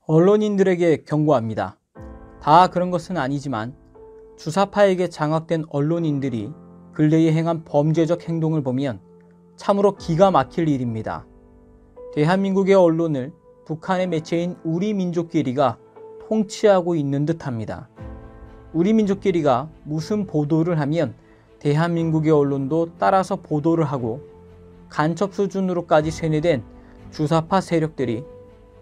언론인들에게 경고합니다. 다 그런 것은 아니지만 주사파에게 장악된 언론인들이 근래에 행한 범죄적 행동을 보면 참으로 기가 막힐 일입니다. 대한민국의 언론을 북한의 매체인 우리 민족끼리가 통치하고 있는 듯합니다. 우리 민족끼리가 무슨 보도를 하면 대한민국의 언론도 따라서 보도를 하고 간첩 수준으로까지 세뇌된 주사파 세력들이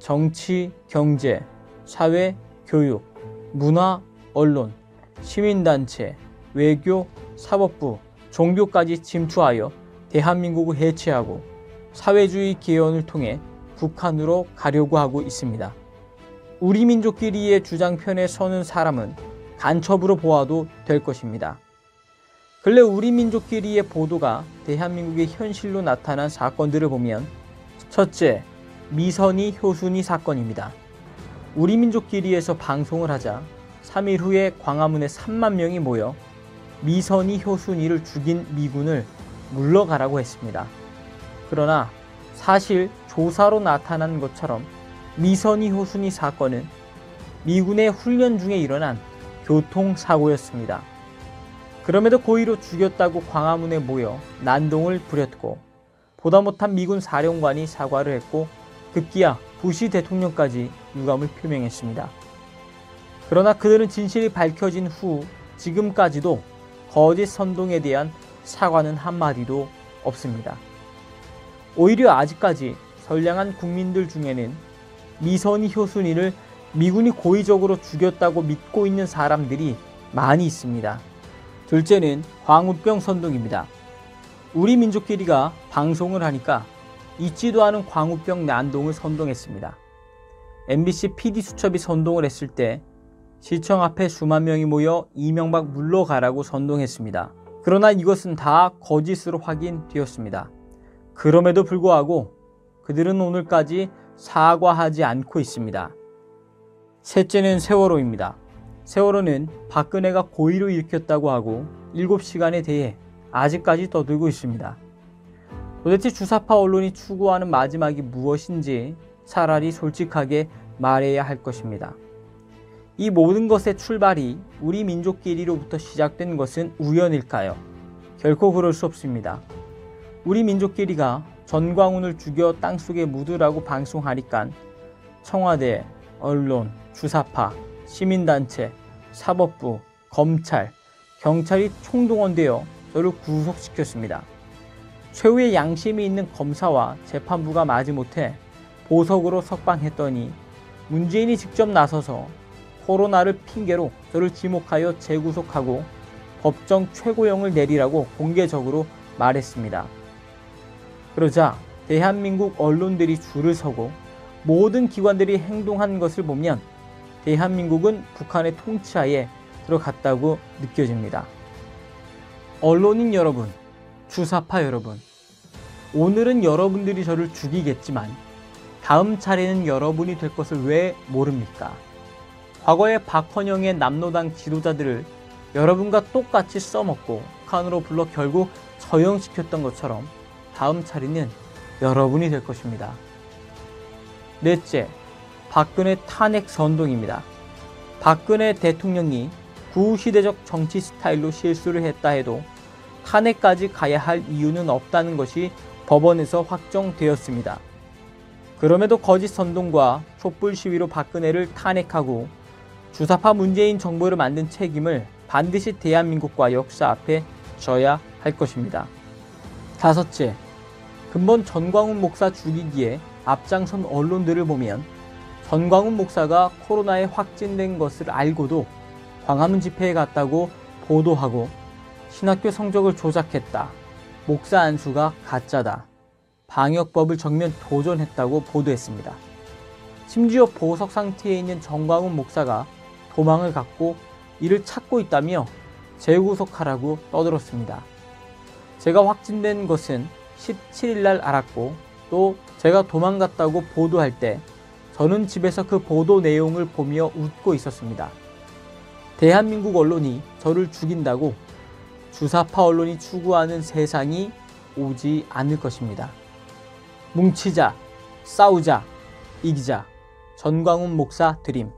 정치, 경제, 사회, 교육, 문화, 언론, 시민단체, 외교, 사법부, 종교까지 침투하여 대한민국을 해체하고 사회주의 개헌을 통해 북한으로 가려고 하고 있습니다. 우리 민족끼리의 주장편에 서는 사람은 간첩으로 보아도 될 것입니다. 근래 우리 민족끼리의 보도가 대한민국의 현실로 나타난 사건들을 보면 첫째, 미선이 효순이 사건입니다. 우리 민족끼리에서 방송을 하자 3일 후에 광화문에 3만 명이 모여 미선이 효순이를 죽인 미군을 물러가라고 했습니다. 그러나 사실 조사로 나타난 것처럼 미선이 효순이 사건은 미군의 훈련 중에 일어난 교통사고였습니다. 그럼에도 고의로 죽였다고 광화문에 모여 난동을 부렸고 보다 못한 미군 사령관이 사과를 했고 급기야 부시 대통령까지 유감을 표명했습니다. 그러나 그들은 진실이 밝혀진 후 지금까지도 거짓 선동에 대한 사과는 한마디도 없습니다. 오히려 아직까지 선량한 국민들 중에는 미선이 효순이를 미군이 고의적으로 죽였다고 믿고 있는 사람들이 많이 있습니다. 둘째는 광우병 선동입니다. 우리 민족끼리가 방송을 하니까 있지도 않은 광우병 난동을 선동했습니다. MBC PD수첩이 선동을 했을 때 시청 앞에 수만 명이 모여 이명박 물러가라고 선동했습니다. 그러나 이것은 다 거짓으로 확인되었습니다. 그럼에도 불구하고 그들은 오늘까지 사과하지 않고 있습니다. 셋째는 세월호입니다. 세월호는 박근혜가 고의로 일으켰다고 하고 7시간에 대해 아직까지 떠들고 있습니다. 도대체 주사파 언론이 추구하는 마지막이 무엇인지 차라리 솔직하게 말해야 할 것입니다. 이 모든 것의 출발이 우리 민족끼리로부터 시작된 것은 우연일까요? 결코 그럴 수 없습니다. 우리 민족끼리가 전광훈을 죽여 땅속에 묻으라고 방송하니까 청와대, 언론, 주사파, 시민단체, 사법부, 검찰, 경찰이 총동원되어 저를 구속시켰습니다. 최후의 양심이 있는 검사와 재판부가 마지못해 보석으로 석방했더니 문재인이 직접 나서서 코로나를 핑계로 저를 지목하여 재구속하고 법정 최고형을 내리라고 공개적으로 말했습니다. 그러자 대한민국 언론들이 줄을 서고 모든 기관들이 행동한 것을 보면 대한민국은 북한의 통치하에 들어갔다고 느껴집니다. 언론인 여러분, 주사파 여러분, 오늘은 여러분들이 저를 죽이겠지만 다음 차례는 여러분이 될 것을 왜 모릅니까? 과거에 박헌영의 남로당 지도자들을 여러분과 똑같이 써먹고 북한으로 불러 결국 처형시켰던 것처럼 다음 차례는 여러분이 될 것입니다. 넷째, 박근혜 탄핵 선동입니다. 박근혜 대통령이 구시대적 정치 스타일로 실수를 했다 해도 탄핵까지 가야 할 이유는 없다는 것이 법원에서 확정되었습니다. 그럼에도 거짓 선동과 촛불 시위로 박근혜를 탄핵하고 주사파 문재인 정부를 만든 책임을 반드시 대한민국과 역사 앞에 져야 할 것입니다. 다섯째, 근본 전광훈 목사 죽이기에 앞장선 언론들을 보면 전광훈 목사가 코로나에 확진된 것을 알고도 광화문 집회에 갔다고 보도하고 신학교 성적을 조작했다, 목사 안수가 가짜다, 방역법을 정면 도전했다고 보도했습니다. 심지어 보석 상태에 있는 전광훈 목사가 도망을 갔고 이를 찾고 있다며 재구속하라고 떠들었습니다. 제가 확진된 것은 17일 날 알았고 또 제가 도망갔다고 보도할 때 저는 집에서 그 보도 내용을 보며 웃고 있었습니다. 대한민국 언론이 저를 죽인다고 주사파 언론이 추구하는 세상이 오지 않을 것입니다. 뭉치자, 싸우자, 이기자. 전광훈 목사 드림.